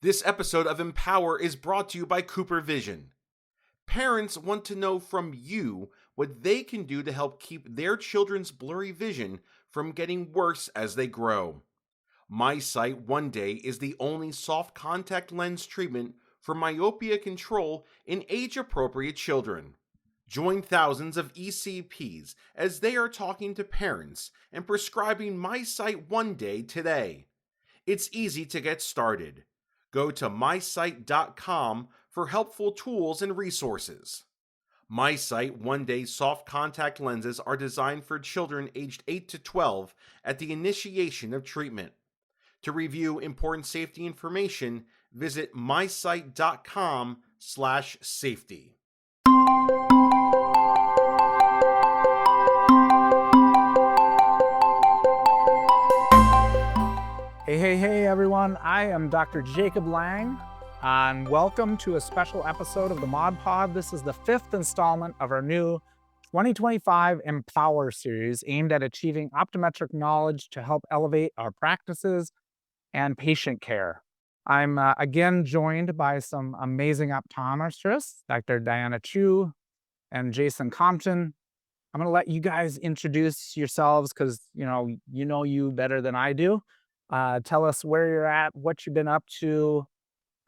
This episode of Empower is brought to you by Cooper Vision. Parents want to know from you what they can do to help keep their children's blurry vision from getting worse as they grow. MySight One Day is the only soft contact lens treatment for myopia control in age-appropriate children. Join thousands of ECPs as they are talking to parents and prescribing MySight One Day today. It's easy to get started. Go to mysight.com for helpful tools and resources. MySight One Day soft contact lenses are designed for children aged 8 to 12 at the initiation of treatment. To review important safety information, visit mysight.com/safety. Hey, everyone. I am Dr. Jacob Lang, and welcome to a special episode of the Mod Pod. This is the 5th installment of our new 2025 Empower series aimed at achieving optometric knowledge to help elevate our practices and patient care. I'm again joined by some amazing optometrists, Dr. Diana Chu and Jason Compton. I'm going to let you guys introduce yourselves because you know you better than I do. Tell us where you're at, what you've been up to,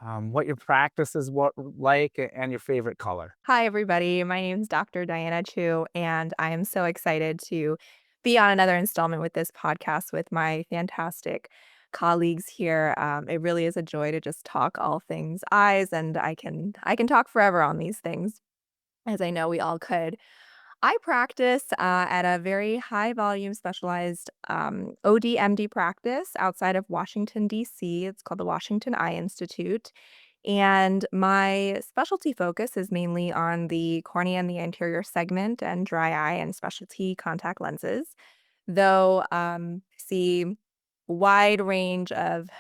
what your practice is like, and your favorite color. Hi, everybody. My name is Dr. Diana Chu, and I am so excited to be on another installment with this podcast with my fantastic colleagues here. It really is a joy to just talk all things eyes, and I can talk forever on these things, as I know we all could. I practice at a very high volume specialized OD-MD practice outside of Washington, D.C. It's called the Washington Eye Institute. And my specialty focus is mainly on the cornea and the anterior segment and dry eye and specialty contact lenses, though see wide range of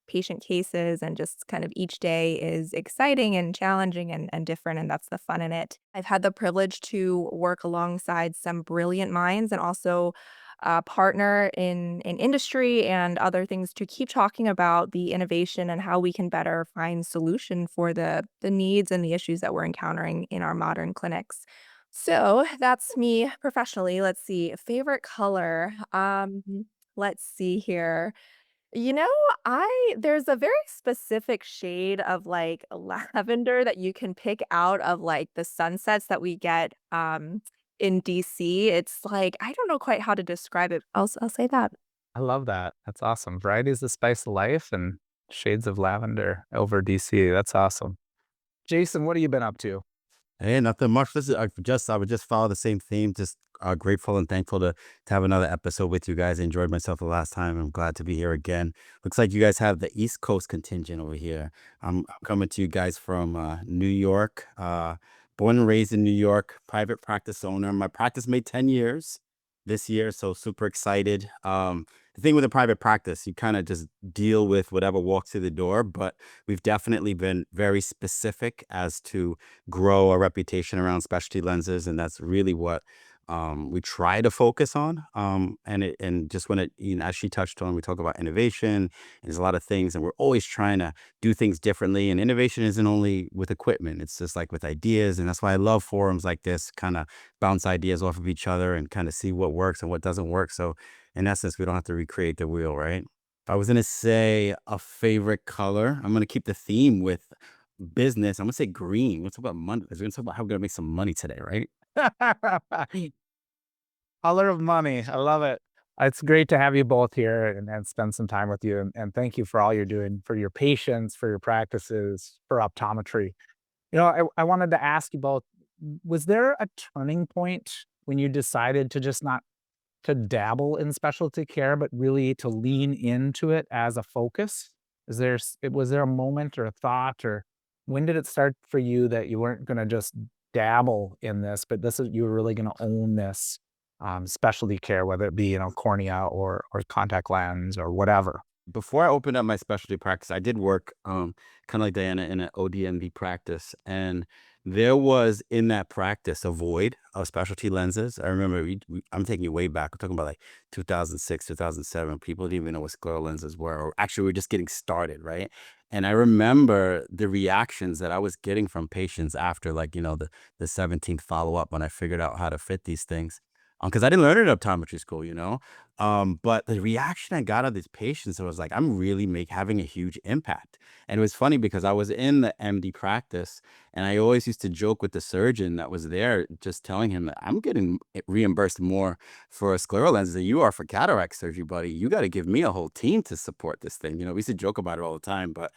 patient cases, and just kind of each day is exciting and challenging and different, and that's the fun in it. I've had the privilege to work alongside some brilliant minds and also partner in industry and other things to keep talking about the innovation and how we can better find solution for the needs and the issues that we're encountering in our modern clinics. So that's me professionally. Let's see. Favorite color. Let's see here. You know, there's a very specific shade of, like, lavender that you can pick out of, like, the sunsets that we get, in DC. It's like, I don't know quite how to describe it. I'll say that. I love that. That's awesome. Variety is the spice of life, and shades of lavender over DC. That's awesome. Jason, what have you been up to? Hey, nothing much. Listen, I would just follow the same theme. Just grateful and thankful to have another episode with you guys. I enjoyed myself the last time. I'm glad to be here again. Looks like you guys have the East Coast contingent over here. I'm coming to you guys from New York. Born and raised in New York, private practice owner. My practice made 10 years this year, so super excited. The thing with a private practice, you kind of just deal with whatever walks through the door, but we've definitely been very specific as to grow a reputation around specialty lenses, and that's really what we try to focus on. And just when as she touched on, we talk about innovation, and there's a lot of things, and we're always trying to do things differently. And innovation isn't only with equipment; it's just like with ideas, and that's why I love forums like this, kind of bounce ideas off of each other and kind of see what works and what doesn't work. So in essence, we don't have to recreate the wheel, right? If I was gonna say a favorite color, I'm gonna keep the theme with business. I'm gonna say green. Let's talk about money. We're gonna talk about how we're gonna make some money today, right? Color of money. I love it. It's great to have you both here and spend some time with you. And thank you for all you're doing for your patients, for your practices, for optometry. I wanted to ask you both, was there a turning point when you decided to just not to dabble in specialty care, but really to lean into it as a focus? Was there a moment or a thought, or when did it start for you that you weren't going to just dabble in this, but you were really going to own this specialty care, whether it be cornea or contact lens or whatever? Before I opened up my specialty practice, I did work kind of like Diana in an ODMB practice, and there was in that practice a void of specialty lenses. I remember I'm taking you way back. I'm talking about like 2006, 2007. People didn't even know what scleral lenses were, or actually we were just getting started, right? And I remember the reactions that I was getting from patients after, like, the 17th follow up when I figured out how to fit these things. Because I didn't learn it at optometry school. But the reaction I got of these patients was like, I'm really having a huge impact. And it was funny because I was in the MD practice, and I always used to joke with the surgeon that was there, just telling him that I'm getting reimbursed more for a scleral lens than you are for cataract surgery, buddy. You got to give me a whole team to support this thing. We used to joke about it all the time, but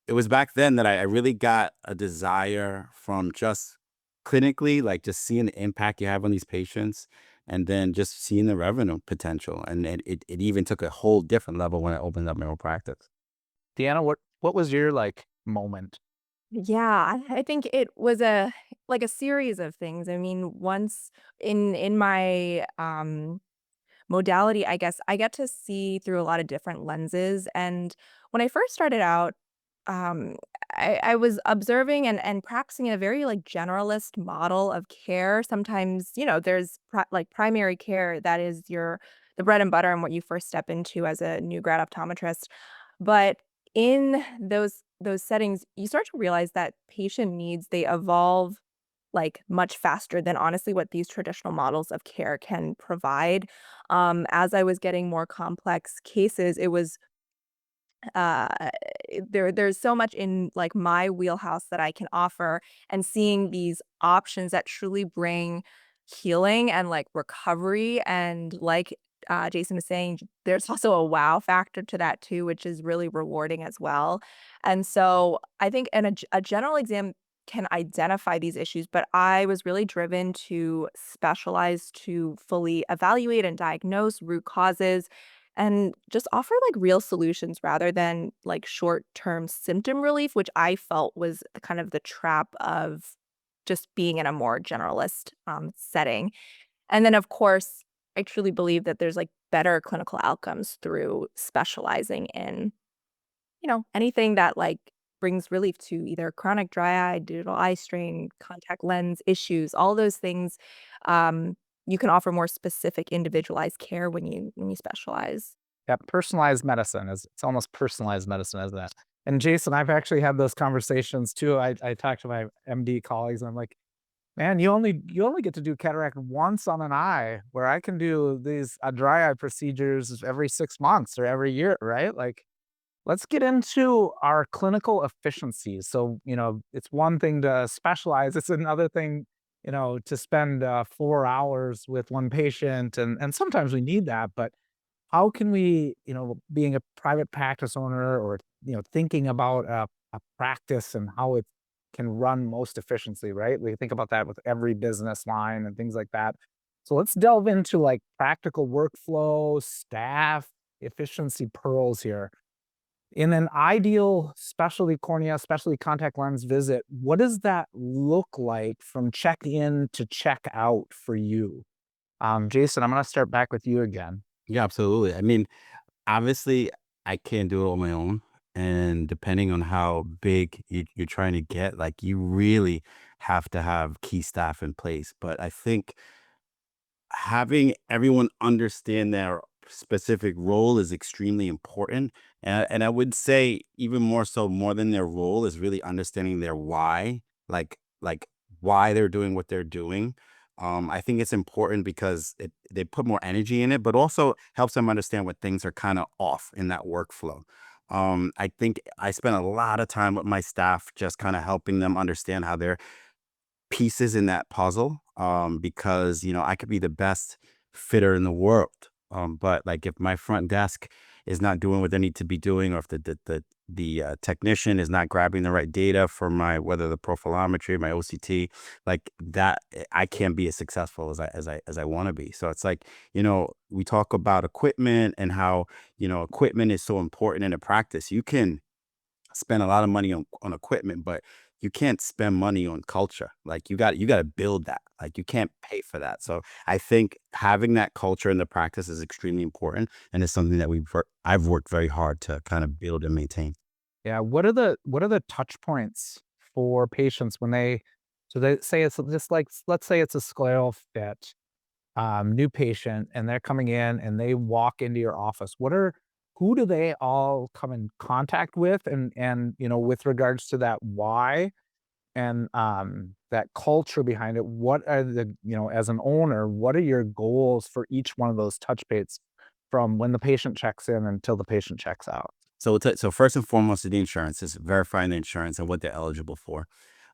it was back then that I really got a desire from just clinically, like just seeing the impact you have on these patients, and then just seeing the revenue potential. And it even took a whole different level when I opened up my own practice. Deanna, what was your like moment? Yeah, I think it was a series of things. I mean, once in my modality, I guess I get to see through a lot of different lenses. And when I first started out, um, I was observing and practicing a very like generalist model of care. Sometimes, there's like primary care that is the bread and butter and what you first step into as a new grad optometrist. But in those settings, you start to realize that patient needs, they evolve like much faster than honestly what these traditional models of care can provide. As I was getting more complex cases, it was uh there's so much in like my wheelhouse that I can offer, and seeing these options that truly bring healing and like recovery, and like Jason was saying, there's also a wow factor to that too, which is really rewarding as well. And so I think a general exam can identify these issues, but I was really driven to specialize to fully evaluate and diagnose root causes and just offer like real solutions rather than like short-term symptom relief, which I felt was kind of the trap of just being in a more generalist setting. And then, of course, I truly believe that there's like better clinical outcomes through specializing in, anything that like brings relief to either chronic dry eye, digital eye strain, contact lens issues, all those things. Um, you can offer more specific individualized care when you specialize. Yeah, personalized medicine is it's almost personalized medicine, isn't it? And Jason, I've actually had those conversations too. I talked to my MD colleagues and I'm like, man, you only get to do cataract once on an eye, where I can do these dry eye procedures every 6 months or every year, right? Like, let's get into our clinical efficiencies. So, it's one thing to specialize, it's another thing, to spend 4 hours with one patient, and sometimes we need that, but how can we, being a private practice owner, or, thinking about a practice and how it can run most efficiently, right? We think about that with every business line and things like that. So let's delve into like practical workflow, staff, efficiency pearls here. In an ideal specialty cornea, specialty contact lens visit, what does that look like from check in to check out for you? Jason, I'm going to start back with you again. Yeah, absolutely. I mean, obviously, I can't do it on my own. And depending on how big you're trying to get, like, you really have to have key staff in place. But I think having everyone understand their specific role is extremely important. And I would say even more so, more than their role, is really understanding their why, like why they're doing what they're doing. I think it's important because they put more energy in it, but also helps them understand what things are kind of off in that workflow. I think I spend a lot of time with my staff just kind of helping them understand how they're pieces in that puzzle, because I could be the best fitter in the world, but like if my front desk is not doing what they need to be doing, or if the technician is not grabbing the right data for my, whether the profilometry, my OCT, like that, I can't be as successful as I want to be. So it's like, we talk about equipment and how equipment is so important in a practice. You can spend a lot of money on equipment, but you can't spend money on culture. Like you got to build that. Like you can't pay for that. So I think having that culture in the practice is extremely important, and it's something that I've worked very hard to kind of build and maintain. Yeah, what are the touch points for patients when they So they say it's just like, let's say it's a scleral fit, new patient, and they're coming in and they walk into your office. Who do they all come in contact with? And, with regards to that why and that culture behind it, what are as an owner, what are your goals for each one of those touch points from when the patient checks in until the patient checks out? So first and foremost, the insurance is verifying the insurance and what they're eligible for.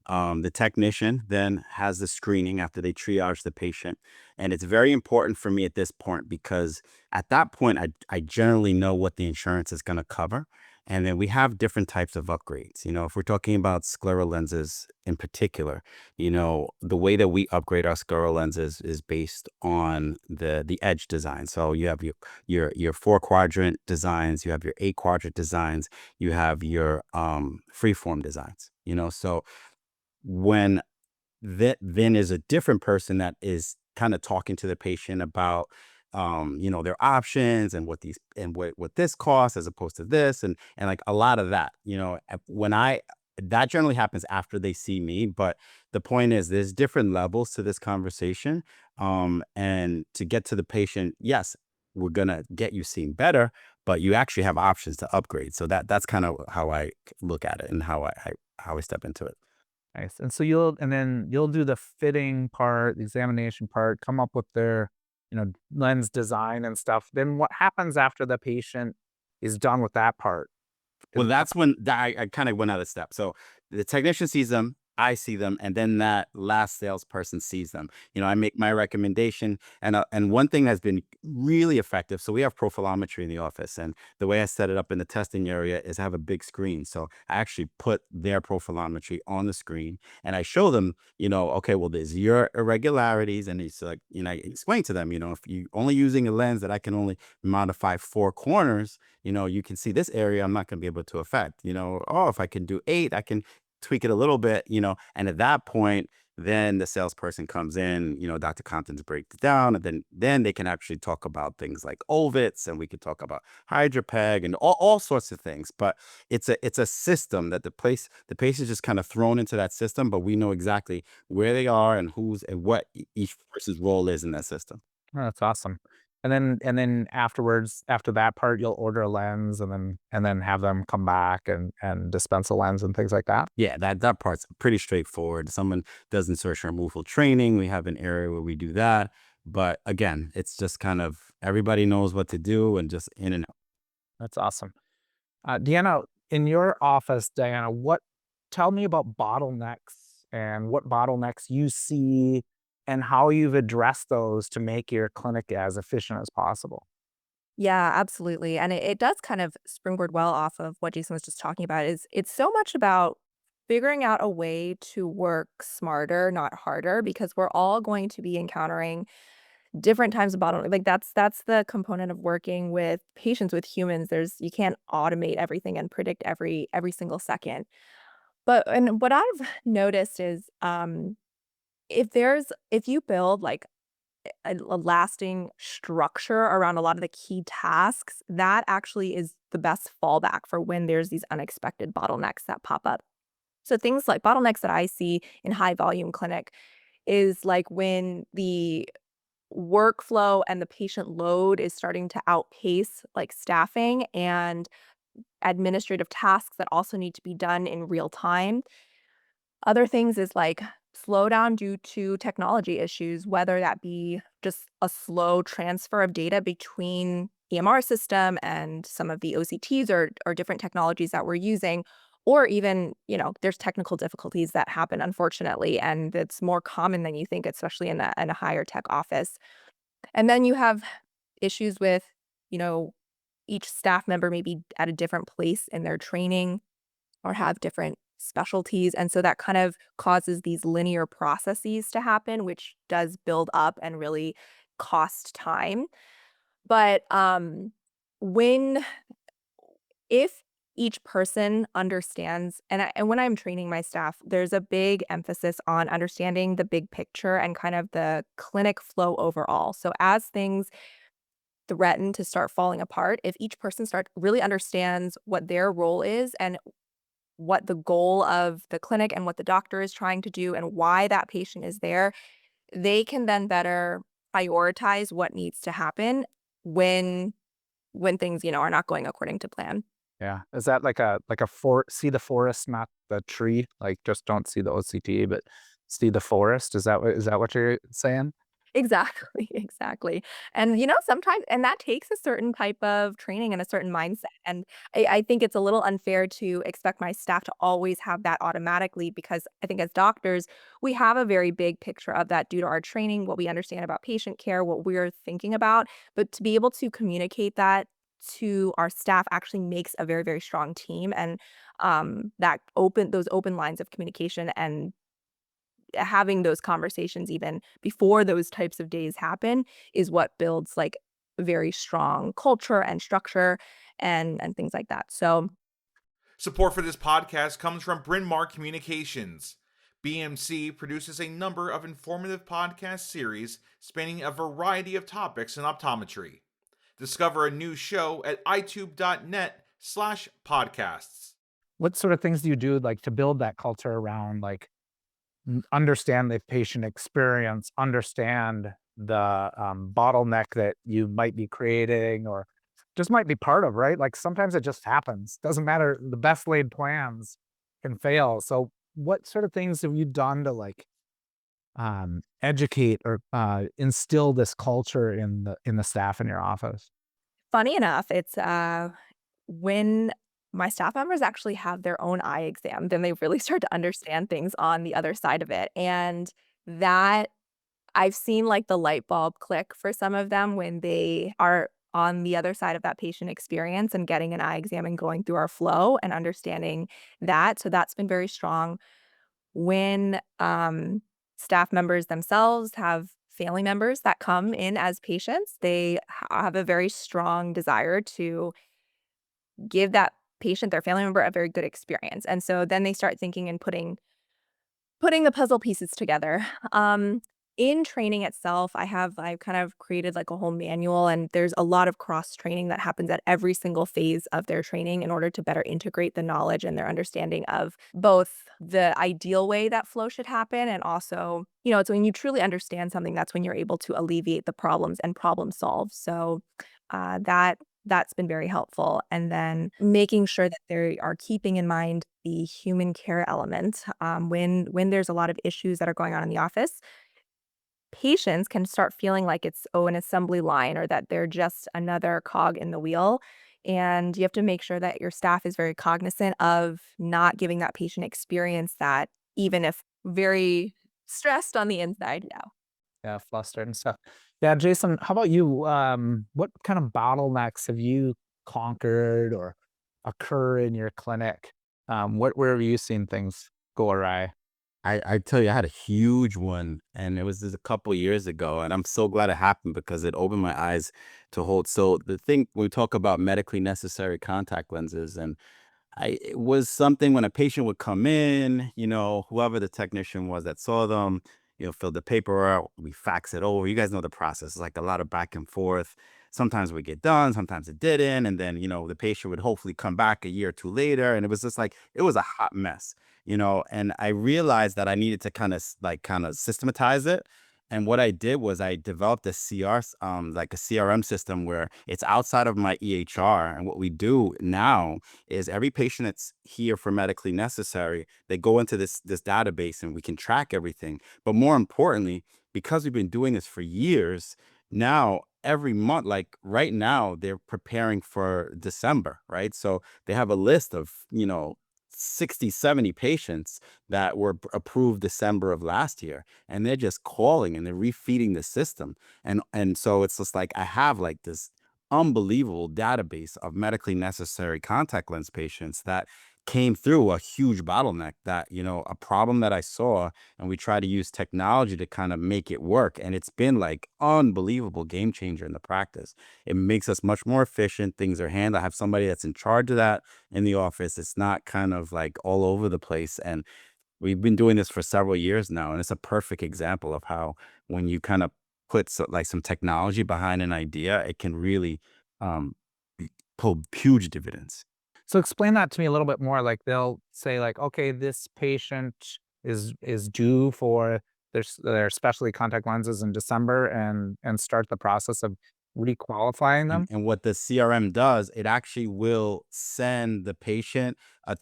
The technician then has the screening after they triage the patient. And it's very important for me at this point because at that point, I generally know what the insurance is going to cover. And then we have different types of upgrades. If we're talking about scleral lenses in particular, the way that we upgrade our scleral lenses is based on the edge design. So you have your 4-quadrant designs, you have your 8-quadrant designs, you have your freeform designs. So when then is a different person that is kind of talking to the patient about their options and what these and what this costs as opposed to this and like a lot of that when I that generally happens after they see me, but the point is there's different levels to this conversation, and to get to the patient, yes, we're gonna get you seeing better, but you actually have options to upgrade. So that's kind of how I look at it and how I step into it. Nice. And so then you'll do the fitting part, the examination part, come up with their, lens design and stuff. Then what happens after the patient is done with that part? Well, Is that's when I kind of went out of step. So the technician sees them, I see them, and then that last salesperson sees them. I make my recommendation, and one thing that's been really effective. So we have profilometry in the office, and the way I set it up in the testing area is I have a big screen. So I actually put their profilometry on the screen, and I show them, okay, well, there's your irregularities, and it's like, I explain to them, if you only using a lens that I can only modify 4 corners, you can see this area I'm not going to be able to affect, oh, if I can do 8, I can tweak it a little bit, and at that point, then the salesperson comes in, Dr. Compton's breaks it down, and then they can actually talk about things like Ovitz, and we could talk about hydropeg and all sorts of things. But it's a system that the patient's just kind of thrown into that system, but we know exactly where they are and who's and what each person's role is in that system. Oh, that's awesome. And then afterwards, after that part, you'll order a lens and then have them come back and dispense a lens and things like that. Yeah, that part's pretty straightforward. Someone does insertion removal training. We have an area where we do that. But again, it's just kind of everybody knows what to do and just in and out. That's awesome. Deanna, in your office, Diana, tell me about bottlenecks and what bottlenecks you see and how you've addressed those to make your clinic as efficient as possible. Yeah, absolutely. And it does kind of springboard well off of what Jason was just talking about is it's so much about figuring out a way to work smarter, not harder, because we're all going to be encountering different times of bottleneck. Like that's the component of working with patients, with humans. You can't automate everything and predict every single second. But and what I've noticed is if you build like a lasting structure around a lot of the key tasks, that actually is the best fallback for when there's these unexpected bottlenecks that pop up. So things like bottlenecks that I see in high volume clinic is like when the workflow and the patient load is starting to outpace like staffing and administrative tasks that also need to be done in real time. Other things is like slowdown due to technology issues, whether that be just a slow transfer of data between EMR system and some of the OCTs or different technologies that we're using, or even, there's technical difficulties that happen, unfortunately, and it's more common than you think, especially in a higher tech office. And then you have issues with, you know, each staff member may be at a different place in their training or have different specialties. And so that kind of causes these linear processes to happen, which does build up and really cost time. But when if each person understands, and when I'm training my staff, there's a big emphasis on understanding the big picture and kind of the clinic flow overall. So as things threaten to start falling apart, if each person really understands what their role is and what the goal of the clinic and what the doctor is trying to do and why that patient is there, they can then better prioritize what needs to happen when things, are not going according to plan. Yeah. Is that see the forest, not the tree? Like just don't see the OCT, but see the forest. Is that what you're saying? Exactly, exactly. And, sometimes and that takes a certain type of training and a certain mindset, and I think it's a little unfair to expect my staff to always have that automatically because I think as doctors, we have a very big picture of that due to our training, what we understand about patient care, what we're thinking about, but to be able to communicate that to our staff actually makes a very, very strong team, and, those open lines of communication and having those conversations even before those types of days happen is what builds like very strong culture and structure and things like that. So Support for this podcast comes from Bryn Mawr Communications. BMC produces a number of informative podcast series spanning a variety of topics in optometry. Discover a new show at itube.net/podcasts. What sort of things do you do like to build that culture around like understand the patient experience, understand the bottleneck that you might be creating or just might be part of, right? Like sometimes it just happens. Doesn't matter. The best laid plans can fail. So what sort of things have you done to like educate or instill this culture in the staff in your office? funny enough, it's when my staff members actually have their own eye exam, then they really start to understand things on the other side of it. And that I've seen like the light bulb click for some of them when they are on the other side of that patient experience and getting an eye exam and going through our flow and understanding that. So that's been very strong. When staff members themselves have family members that come in as patients, they have a very strong desire to give that patient, their family member, a very good experience. And so then they start thinking and putting the puzzle pieces together. In training itself, I've kind of created like a whole manual, and there's a lot of cross training that happens at every single phase of their training in order to better integrate the knowledge and their understanding of both the ideal way that flow should happen and also, it's when you truly understand something that's when you're able to alleviate the problems and problem solve. So that's been very helpful. And then making sure that they are keeping in mind the human care element. When there's a lot of issues that are going on in the office, patients can start feeling like it's, oh, an assembly line or that they're just another cog in the wheel. And you have to make sure that your staff is very cognizant of not giving that patient experience that even if very stressed on the inside. Yeah. Yeah, flustered and stuff. Yeah, Jason, how about you? What kind of bottlenecks have you conquered or occur in your clinic? Where have you seen things go awry? I tell you, I had a huge one, and it was just a couple years ago, and I'm so glad it happened because it opened my eyes to hold. So the thing we talk about medically necessary contact lenses, and it was something when a patient would come in, whoever the technician was that saw them, filled the paper out, we fax it over. You guys know the process. It's like a lot of back and forth. Sometimes we get done, sometimes it didn't. And then, the patient would hopefully come back a year or two later. And it was just like, it was a hot mess, and I realized that I needed to kind of systematize it. And what I did was I developed a like a CRM system where it's outside of my EHR. And what we do now is every patient that's here for medically necessary, they go into this database and we can track everything. But more importantly, because we've been doing this for years, now every month, like right now, they're preparing for December, right? So they have a list of, 60, 70 patients that were approved December of last year. And they're just calling and they're refeeding the system. And so it's just like I have like this unbelievable database of medically necessary contact lens patients that came through a huge bottleneck that, a problem that I saw, and we try to use technology to kind of make it work. And it's been like unbelievable game changer in the practice. It makes us much more efficient. Things are handled. I have somebody that's in charge of that in the office. It's not kind of like all over the place. And we've been doing this for several years now. And it's a perfect example of how when you kind of put like some technology behind an idea, it can really um, pull huge dividends. So explain that to me a little bit more. Like they'll say like, okay, this patient is due for their specialty contact lenses in December and start the process of requalifying them. And what the CRM does, it actually will send the patient,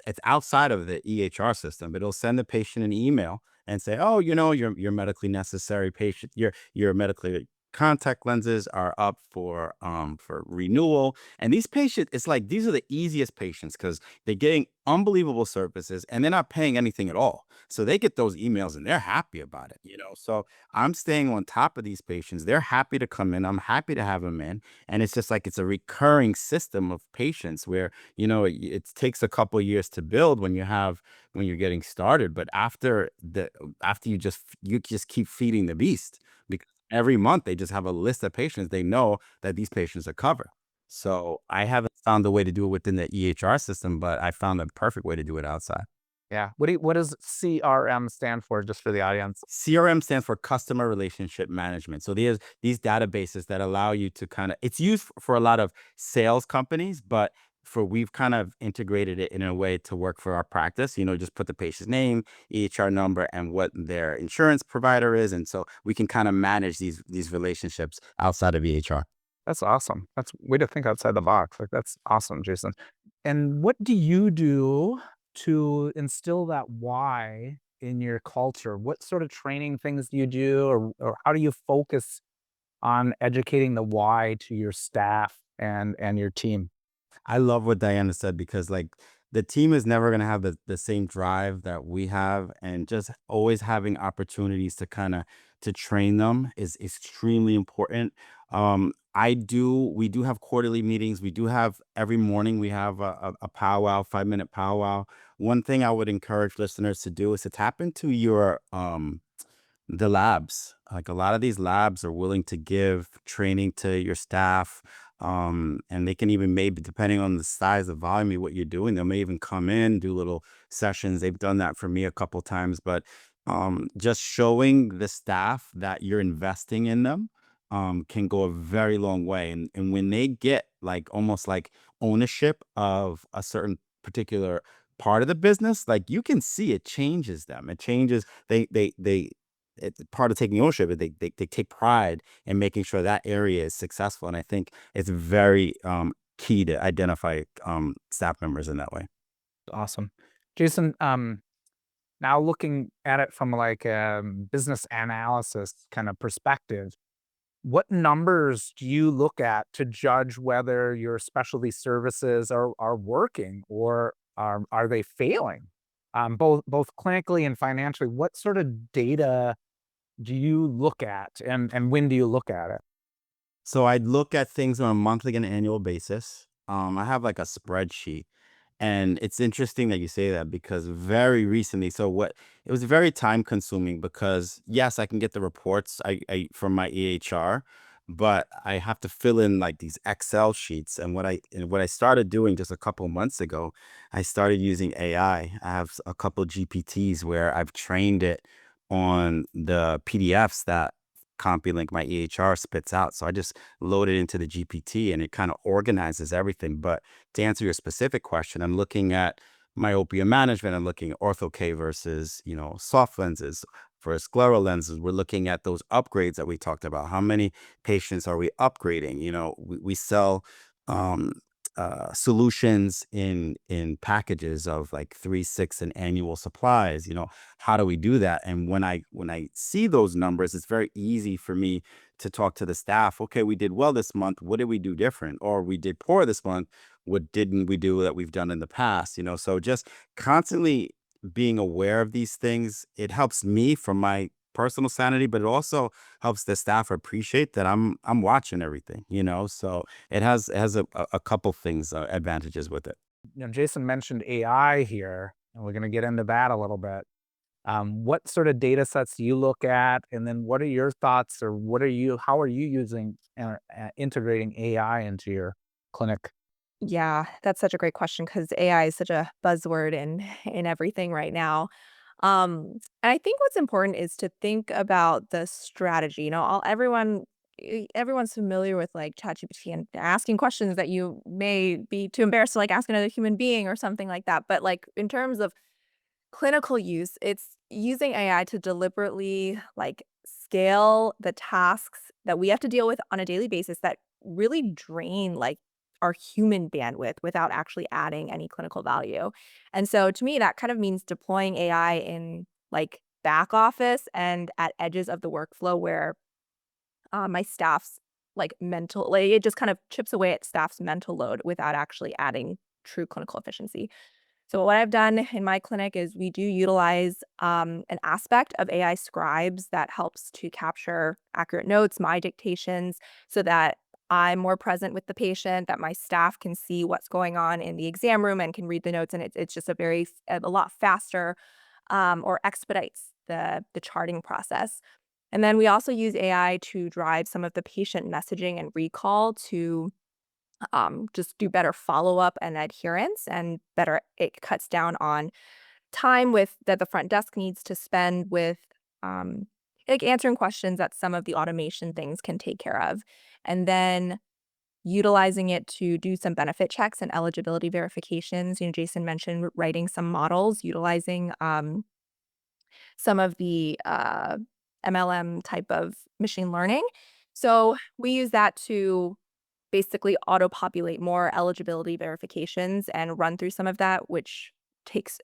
it's outside of the EHR system, but it'll send the patient an email and say, oh, your medically necessary patient, your medically contact lenses are up for renewal. And these patients, it's like these are the easiest patients because they're getting unbelievable services and they're not paying anything at all. So they get those emails and they're happy about it. So I'm staying on top of these patients. They're happy to come in. I'm happy to have them in. And it's just like it's a recurring system of patients where it takes a couple of years to build when you're getting started, but after you just keep feeding the beast, because every month they just have a list of patients they know that these patients are covered. So I haven't found a way to do it within the EHR system, but I found a perfect way to do it outside. Yeah. What does CRM stand for, just for the audience? CRM stands for customer relationship management. So there's these databases that allow you to it's used for a lot of sales companies, but we've kind of integrated it in a way to work for our practice. Just put the patient's name, EHR number, and what their insurance provider is. And so we can kind of manage these relationships outside of EHR. That's awesome. That's way to think outside the box. Like that's awesome, Jason. And what do you do to instill that why in your culture? What sort of training things do you do, or how do you focus on educating the why to your staff and your team? I love what Diana said because like the team is never going to have the same drive that we have, and just always having opportunities to train them is extremely important. We do have quarterly meetings. We do have every morning we have a powwow, 5-minute powwow. One thing I would encourage listeners to do is to tap into the labs. Like a lot of these labs are willing to give training to your staff. And they can even, maybe depending on the size of volume of what you're doing, they may even come in, do little sessions. They've done that for me a couple times, but just showing the staff that you're investing in them can go a very long way. And when they get like almost like ownership of a certain particular part of the business, like you can see it changes them. It changes, it's part of taking ownership. They take pride in making sure that area is successful, and I think it's very key to identify staff members in that way. Awesome. Jason, now looking at it from like a business analysis kind of perspective, what numbers do you look at to judge whether your specialty services are working, or are they failing? Both clinically and financially, what sort of data do you look at, and when do you look at it? So I'd look at things on a monthly and annual basis. I have like a spreadsheet. And it's interesting that you say that because very recently, it was very time consuming because yes, I can get the reports from my EHR, but I have to fill in like these Excel sheets. And what I started doing just a couple months ago, I started using AI. I have a couple GPTs where I've trained it on the PDFs that CompuLink, my EHR, spits out. So I just load it into the GPT and it kind of organizes everything. But to answer your specific question, I'm looking at myopia management. I'm looking at ortho-K versus, soft lenses. For scleral lenses, we're looking at those upgrades that we talked about. How many patients are we upgrading? We sell um, solutions in packages of like 3, 6, and annual supplies. How do we do that? And when I see those numbers, it's very easy for me to talk to the staff. Okay, we did well this month. What did we do different? Or we did poor this month. What didn't we do that we've done in the past? So just constantly being aware of these things, it helps me from my personal sanity, but it also helps the staff appreciate that I'm watching everything. So it has a couple things, advantages with it. Jason mentioned AI here, and we're going to get into that a little bit. What sort of data sets do you look at, and then what are your thoughts, or how are you using integrating AI into your clinic? Yeah, that's such a great question because AI is such a buzzword in everything right now. And I think what's important is to think about the strategy. All everyone everyone's familiar with like ChatGPT and asking questions that you may be too embarrassed to like ask another human being or something like that. But like in terms of clinical use, it's using AI to deliberately like scale the tasks that we have to deal with on a daily basis that really drain like our human bandwidth without actually adding any clinical value. And so to me, that kind of means deploying AI in like back office and at edges of the workflow where my staff's like mental, like it just kind of chips away at staff's mental load without actually adding true clinical efficiency. So what I've done in my clinic is we do utilize an aspect of AI scribes that helps to capture accurate notes, my dictations, so that I'm more present with the patient, that my staff can see what's going on in the exam room and can read the notes, and it's just a lot faster or expedites the charting process. And then we also use AI to drive some of the patient messaging and recall to just do better follow-up and adherence and better it cuts down on time with that the front desk needs to spend with like answering questions that some of the automation things can take care of. And then utilizing it to do some benefit checks and eligibility verifications. Jason mentioned writing some models, utilizing some of the MLM type of machine learning. So we use that to basically auto-populate more eligibility verifications and run through some of that, which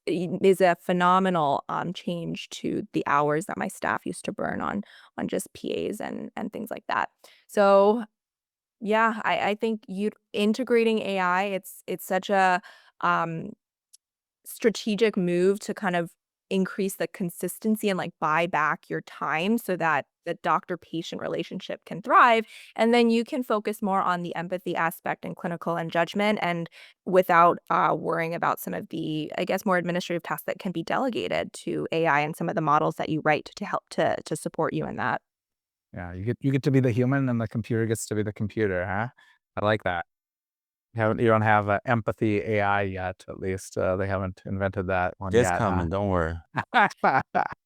is a phenomenal change to the hours that my staff used to burn on just PAs and things like that. So yeah, I think you integrating AI, it's such a um, strategic move to kind of increase the consistency and like buy back your time so that the doctor-patient relationship can thrive. And then you can focus more on the empathy aspect and clinical and judgment and without worrying about some of the, I guess, more administrative tasks that can be delegated to AI and some of the models that you write to help to support you in that. Yeah, you get to be the human and the computer gets to be the computer, huh? I like that. You don't have empathy AI yet, at least. They haven't invented that one Just yet, huh? coming, don't worry.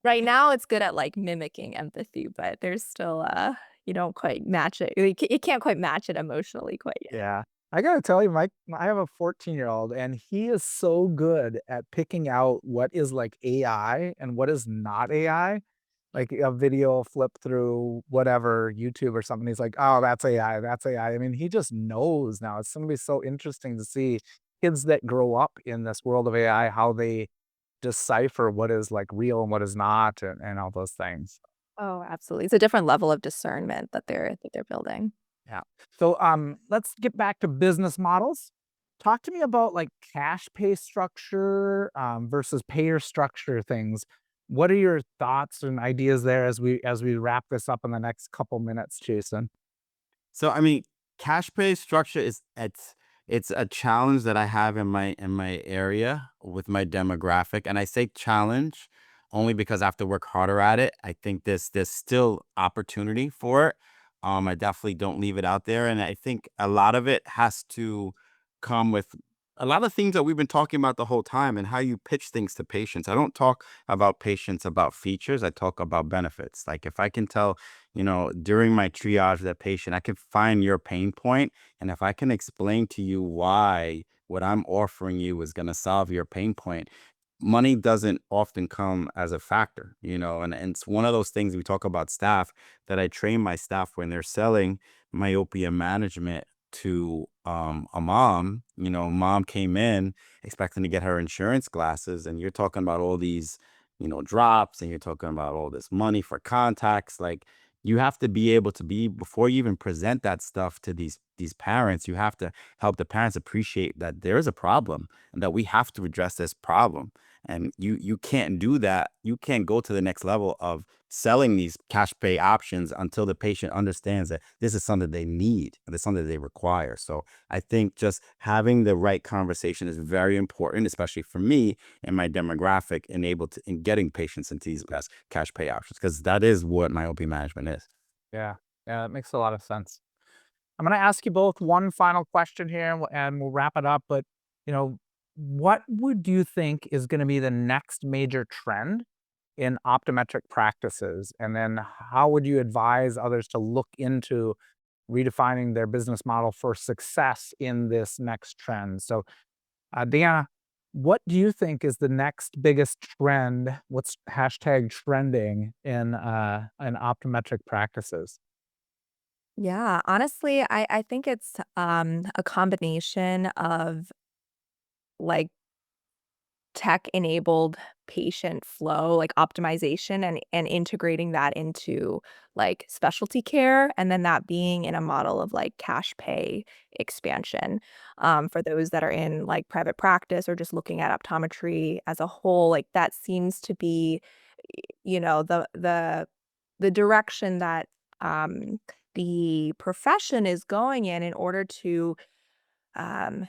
Right now, it's good at like mimicking empathy, but there's still you don't quite match it. You can't quite match it emotionally quite yet. Yeah. I gotta tell you, Mike, I have a 14-year-old and he is so good at picking out what is like AI and what is not AI. Like a video flip through whatever YouTube or something. He's like, oh, that's AI. That's AI. I mean, he just knows now. It's going to be so interesting to see kids that grow up in this world of AI, how they decipher what is like real and what is not and all those things. Oh, absolutely. It's a different level of discernment that they're building. Yeah. So let's get back to business models. Talk to me about like cash pay structure versus payer structure things. What are your thoughts and ideas there as we wrap this up in the next couple minutes, Jason? So I mean, cash pay structure is it's a challenge that I have in my area with my demographic, and I say challenge only because I have to work harder at it. I think there's still opportunity for it. I definitely don't leave it out there, and I think a lot of it has to come with a lot of things that we've been talking about the whole time and how you pitch things to patients. I don't talk about patients about features. I talk about benefits. Like if I can tell during my triage of that patient, I can find your pain point. And if I can explain to you why what I'm offering you is going to solve your pain point, money doesn't often come as a factor, and it's one of those things we talk about staff that I train my staff when they're selling myopia management to a mom. Mom came in expecting to get her insurance glasses, and you're talking about all these drops, and you're talking about all this money for contacts. Like, you have to be able to be, before you even present that stuff to these parents, you have to help the parents appreciate that there is a problem and that we have to address this problem. And you can't do that. You can't go to the next level of selling these cash pay options until the patient understands that this is something they need and it's something they require. So I think just having the right conversation is very important, especially for me and my demographic, in getting patients into these cash pay options, because that is what myopia management is. Yeah. Yeah, that makes a lot of sense. I'm going to ask you both one final question here and we'll wrap it up. But, what would you think is going to be the next major trend in optometric practices? And then how would you advise others to look into redefining their business model for success in this next trend? So, Deanna, what do you think is the next biggest trend? What's hashtag trending in optometric practices? Yeah, honestly, I think it's a combination of like tech-enabled patient flow, like optimization and integrating that into like specialty care, and then that being in a model of like cash pay expansion for those that are in like private practice or just looking at optometry as a whole. Like that seems to be, the direction that the profession is going in order to um,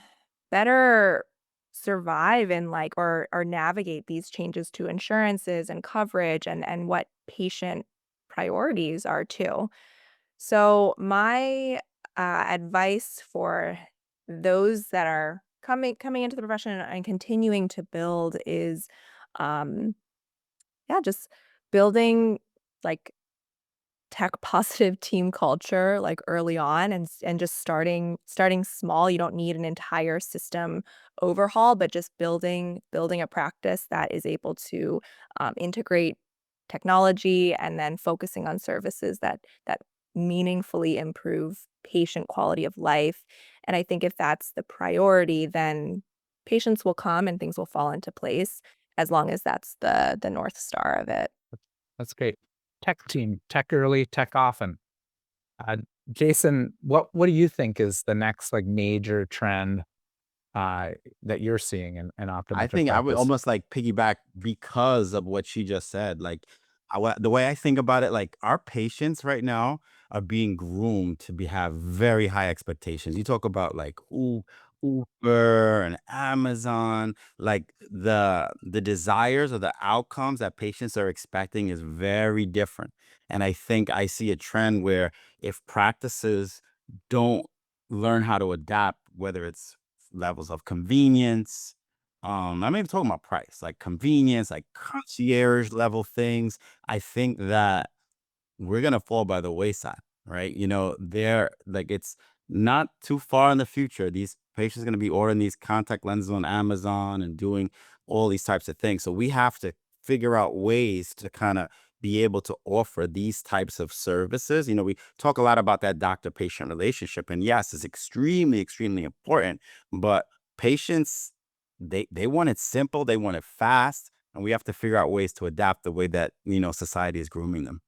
better survive and like or navigate these changes to insurances and coverage and what patient priorities are too. So my advice for those that are coming into the profession and continuing to build is um yeah, just building like tech positive team culture like early on and just starting small. You don't need an entire system overhaul, but just building a practice that is able to integrate technology and then focusing on services that meaningfully improve patient quality of life. And I think if that's the priority, then patients will come and things will fall into place as long as that's the north star of it. That's great. Tech team, tech early, tech often. Uh, Jason, what do you think is the next like major trend uh, that you're seeing in I optometric think I would practice? almost like piggyback because of what she just said. Like, the way I think about it, like our patients right now are being groomed to have very high expectations. You talk about like Uber and Amazon, like the desires or the outcomes that patients are expecting is very different. And I think I see a trend where if practices don't learn how to adapt, whether it's levels of convenience, I'm even talking about price, like convenience, like concierge level things. I think that we're gonna fall by the wayside, right? They're like it's not too far in the future. These patients gonna be ordering these contact lenses on Amazon and doing all these types of things. So we have to figure out ways to kind of be able to offer these types of services. We talk a lot about that doctor-patient relationship, and yes, it's extremely, extremely important. But patients, they want it simple, they want it fast, and we have to figure out ways to adapt the way that society is grooming them.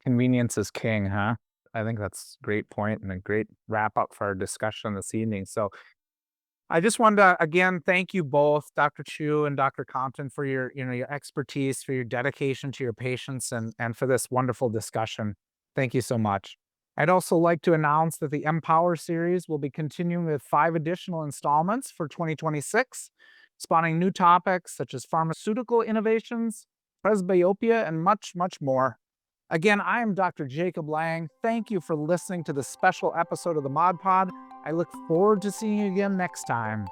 Convenience is king, huh? I think that's a great point and a great wrap up for our discussion this evening. So I just wanted to again thank you both, Dr. Chu and Dr. Compton, for your expertise, for your dedication to your patients, and for this wonderful discussion. Thank you so much. I'd also like to announce that the Empower series will be continuing with 5 additional installments for 2026, spawning new topics such as pharmaceutical innovations, presbyopia, and much, much more. Again, I am Dr. Jacob Lang. Thank you for listening to this special episode of the Mod Pod. I look forward to seeing you again next time.